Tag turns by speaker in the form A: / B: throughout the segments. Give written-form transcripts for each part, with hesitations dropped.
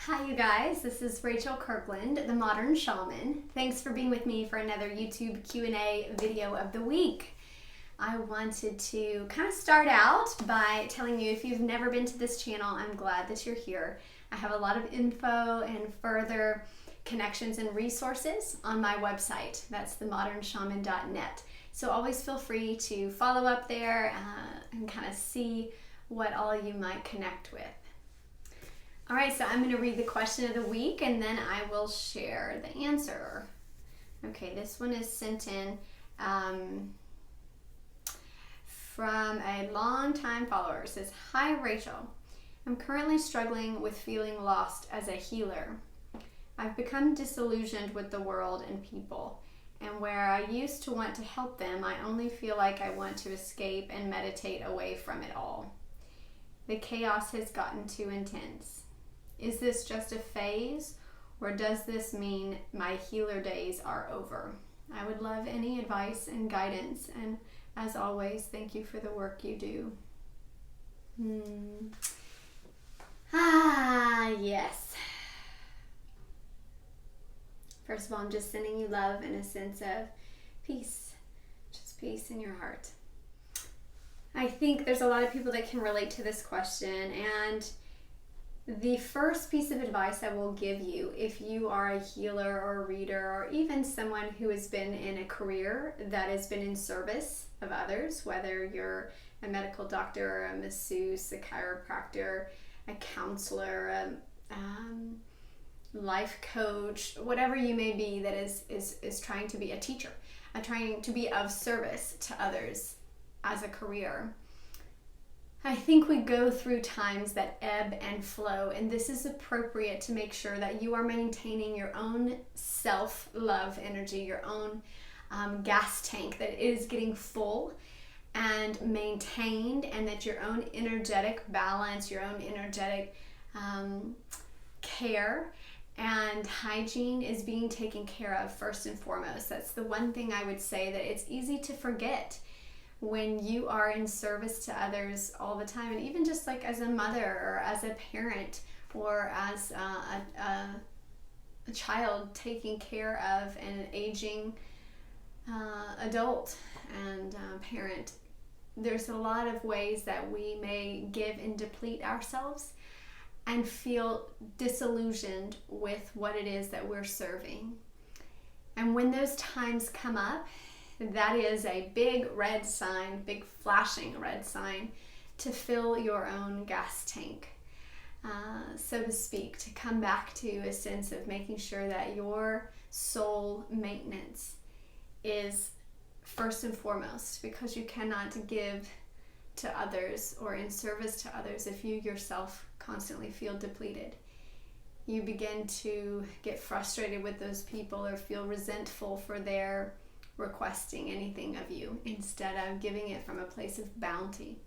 A: Hi you guys, this is Rachel Kirkland, the Modern Shaman. Thanks for being with me for another YouTube Q&A video of the week. I wanted to kind of start out by telling you, if you've never been to this channel, I'm glad that you're here. I have a lot of info and further connections and resources on my website. That's themodernshaman.net. So always feel free to follow up there and kind of see what all you might connect with. All right, so I'm going to read the question of the week and then I will share the answer. Okay, this one is sent in from a longtime follower. It says, "Hi Rachel, I'm currently struggling with feeling lost as a healer. I've become disillusioned with the world and people, and where I used to want to help them, I only feel like I want to escape and meditate away from it all. The chaos has gotten too intense. Is this just a phase, or does this mean my healer days are over? I would love any advice and guidance, and as always, thank you for the work you do." Yes. First of all, I'm just sending you love and a sense of peace, just peace in your heart. I think there's a lot of people that can relate to this question, and the first piece of advice I will give you, if you are a healer or a reader or even someone who has been in a career that has been in service of others, whether you're a medical doctor, a masseuse, a chiropractor, a counselor, a life coach, whatever you may be that is trying to be a teacher, trying to be of service to others as a career. I think we go through times that ebb and flow, and this is appropriate to make sure that you are maintaining your own self-love energy, your own gas tank that is getting full and maintained, and that your own energetic balance, your own energetic care and hygiene is being taken care of first and foremost. That's the one thing I would say that it's easy to forget when you are in service to others all the time, and even just like as a mother or as a parent or as a child taking care of an aging adult and parent. There's a lot of ways that we may give and deplete ourselves and feel disillusioned with what it is that we're serving. And when those times come up, that is a big red sign, big flashing red sign to fill your own gas tank, so to speak, to come back to a sense of making sure that your soul maintenance is first and foremost, because you cannot give to others or in service to others if you yourself constantly feel depleted. You begin to get frustrated with those people or feel resentful for their requesting anything of you instead of giving it from a place of bounty.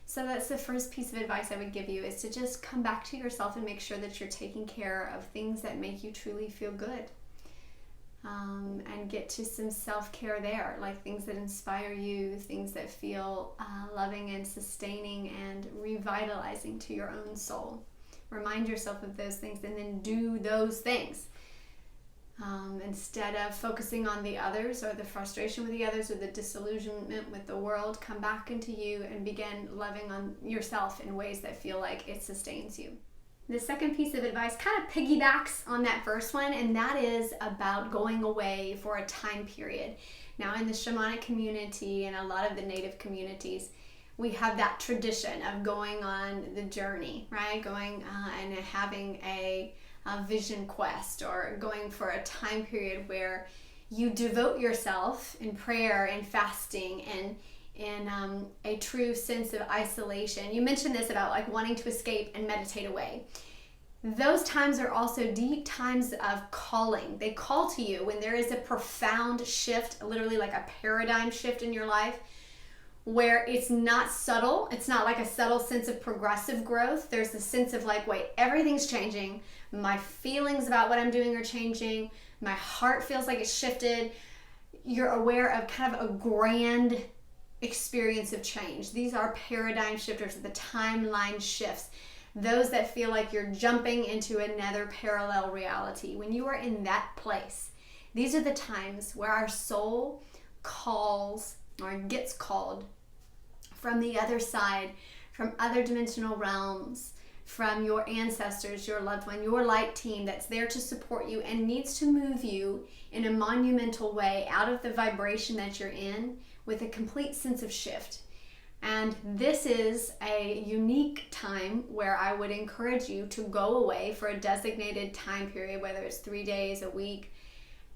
A: So that's the first piece of advice I would give you, is to just come back to yourself and make sure that you're taking care of things that make you truly feel good, and get to some self-care there, like things that inspire you, things that feel loving and sustaining and revitalizing to your own soul. Remind yourself of those things and then do those things. Instead of focusing on the others or the frustration with the others or the disillusionment with the world, come back into you and begin loving on yourself in ways that feel like it sustains you. The second piece of advice kind of piggybacks on that first one, and that is about going away for a time period. Now, in the shamanic community and a lot of the native communities, we have that tradition of going on the journey, right? Going and having a vision quest, or going for a time period where you devote yourself in prayer and fasting and in a true sense of isolation. You mentioned this about like wanting to escape and meditate away. Those times are also deep times of calling. They call to you when there is a profound shift, literally like a paradigm shift in your life, where it's not subtle. It's not like a subtle sense of progressive growth. There's a sense of like, wait, everything's changing. My feelings about what I'm doing are changing. My heart feels like it's shifted. You're aware of kind of a grand experience of change. These are paradigm shifters, the timeline shifts those that feel like you're jumping into another parallel reality. When you are in that place, these are the times where our soul calls or gets called from the other side, from other dimensional realms, from your ancestors, your loved one, your light team that's there to support you and needs to move you in a monumental way out of the vibration that you're in with a complete sense of shift. And this is a unique time where I would encourage you to go away for a designated time period, whether it's 3 days, a week,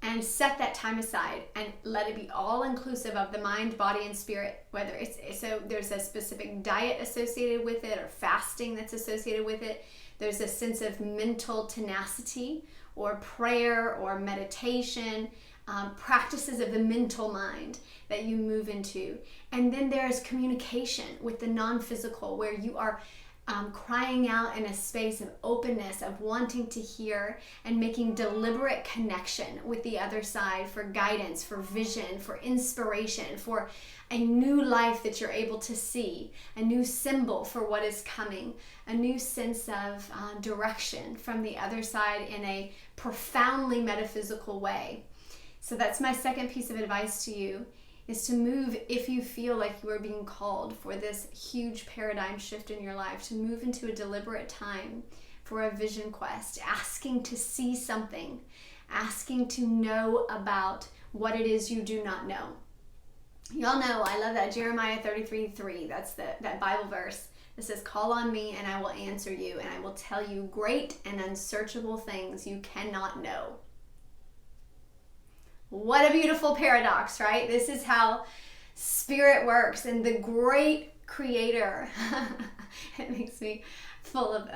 A: and set that time aside and let it be all inclusive of the mind, body, and spirit. Whether so there's a specific diet associated with it or fasting that's associated with it. There's a sense of mental tenacity or prayer or meditation, practices of the mental mind that you move into. And then there's communication with the non-physical, where you are crying out in a space of openness, of wanting to hear and making deliberate connection with the other side for guidance, for vision, for inspiration, for a new life that you're able to see, a new symbol for what is coming, a new sense of direction from the other side in a profoundly metaphysical way. So that's my second piece of advice to you, is to move if you feel like you are being called for this huge paradigm shift in your life, to move into a deliberate time for a vision quest, asking to see something, asking to know about what it is you do not know. Y'all know I love that Jeremiah 33:3. That's that Bible verse that says, "Call on me and I will answer you, and I will tell you great and unsearchable things you cannot know." What a beautiful paradox, right? This is how spirit works, and the great creator. It makes me full of,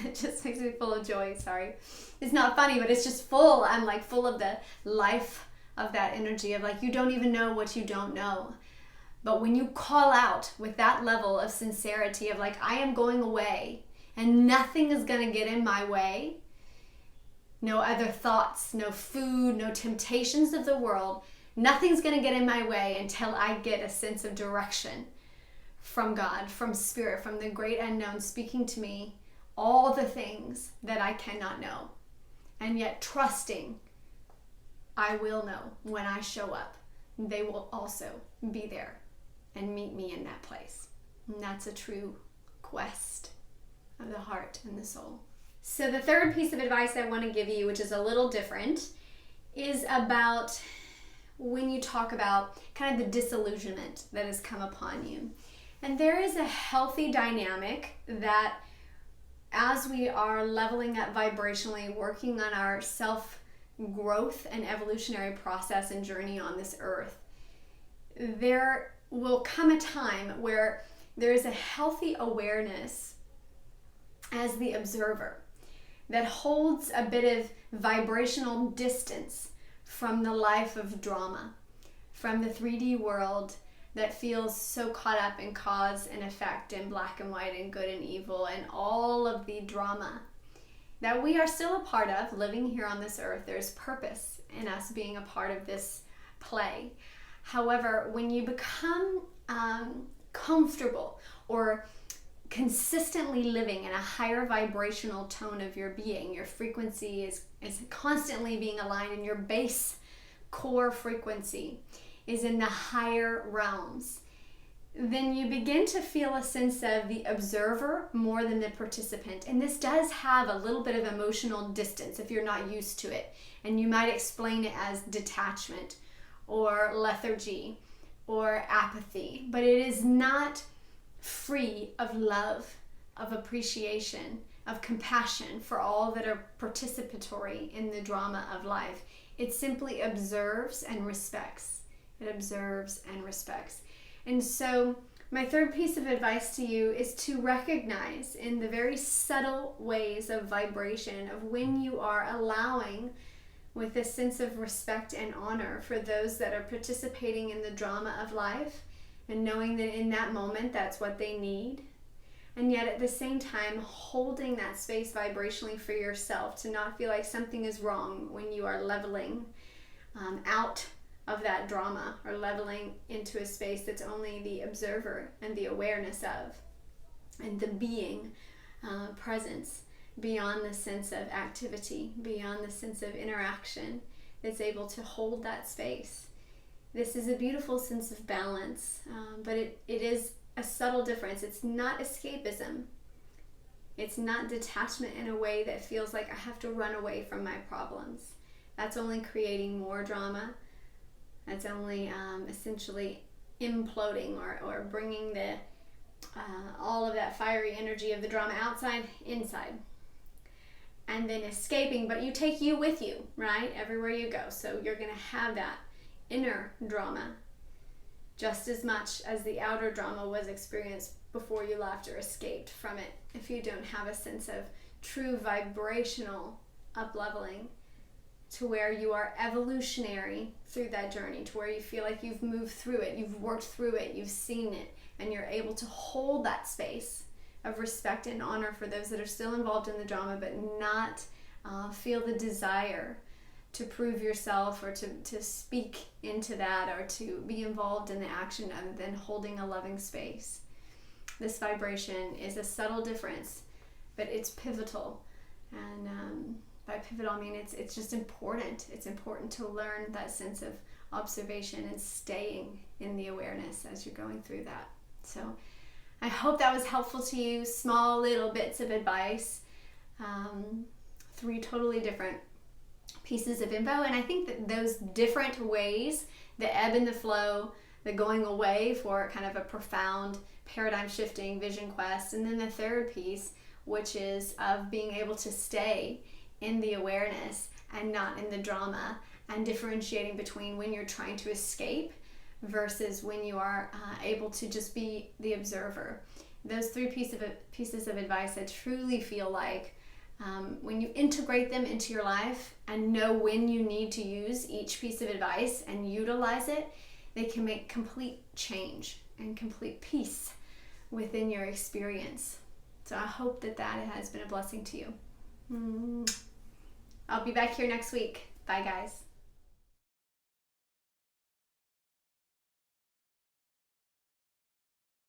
A: it just makes me full of joy, sorry. It's not funny, but it's just full. I'm like full of the life of that energy of like, you don't even know what you don't know. But when you call out with that level of sincerity of like, I am going away and nothing is going to get in my way, no other thoughts, no food, no temptations of the world. Nothing's going to get in my way until I get a sense of direction from God, from spirit, from the great unknown speaking to me all the things that I cannot know. And yet trusting I will know when I show up. They will also be there and meet me in that place. And that's a true quest of the heart and the soul. So the third piece of advice I want to give you, which is a little different, is about when you talk about kind of the disillusionment that has come upon you. And there is a healthy dynamic that as we are leveling up vibrationally, working on our self-growth and evolutionary process and journey on this earth, there will come a time where there is a healthy awareness as the observer that holds a bit of vibrational distance from the life of drama, from the 3D world that feels so caught up in cause and effect and black and white and good and evil and all of the drama that we are still a part of living here on this earth. There's purpose in us being a part of this play. However, when you become comfortable or consistently living in a higher vibrational tone of your being, your frequency is constantly being aligned, and your base core frequency is in the higher realms, then you begin to feel a sense of the observer more than the participant. And this does have a little bit of emotional distance if you're not used to it. And you might explain it as detachment or lethargy or apathy, but it is not free of love, of appreciation, of compassion for all that are participatory in the drama of life. It simply observes and respects. It observes and respects. And so my third piece of advice to you is to recognize in the very subtle ways of vibration of when you are allowing with a sense of respect and honor for those that are participating in the drama of life, and knowing that in that moment that's what they need, and yet at the same time holding that space vibrationally for yourself to not feel like something is wrong when you are leveling out of that drama or leveling into a space that's only the observer and the awareness of and the being presence, beyond the sense of activity, beyond the sense of interaction, that's able to hold that space. This is a beautiful sense of balance, but it is a subtle difference. It's not escapism. It's not detachment in a way that feels like I have to run away from my problems. That's only creating more drama. That's only essentially imploding or bringing the all of that fiery energy of the drama outside, inside. And then escaping, but you take you with you, right? Everywhere you go. So you're going to have that inner drama just as much as the outer drama was experienced before you left or escaped from it. If you don't have a sense of true vibrational up-leveling to where you are evolutionary through that journey, to where you feel like you've moved through it, you've worked through it, you've seen it, and you're able to hold that space of respect and honor for those that are still involved in the drama, but not feel the desire to prove yourself or to speak into that or to be involved in the action other than holding a loving space. This vibration is a subtle difference, but it's pivotal. And by pivotal, I mean it's just important. It's important to learn that sense of observation and staying in the awareness as you're going through that. So I hope that was helpful to you. Small little bits of advice. 3 totally different pieces of info. And I think that those different ways, the ebb and the flow, the going away for kind of a profound paradigm shifting vision quest, and then the third piece, which is of being able to stay in the awareness and not in the drama, and differentiating between when you're trying to escape versus when you are able to just be the observer. Those 3 pieces of advice, I truly feel like when you integrate them into your life and know when you need to use each piece of advice and utilize it, they can make complete change and complete peace within your experience. So I hope that has been a blessing to you. I'll be back here next week. Bye, guys.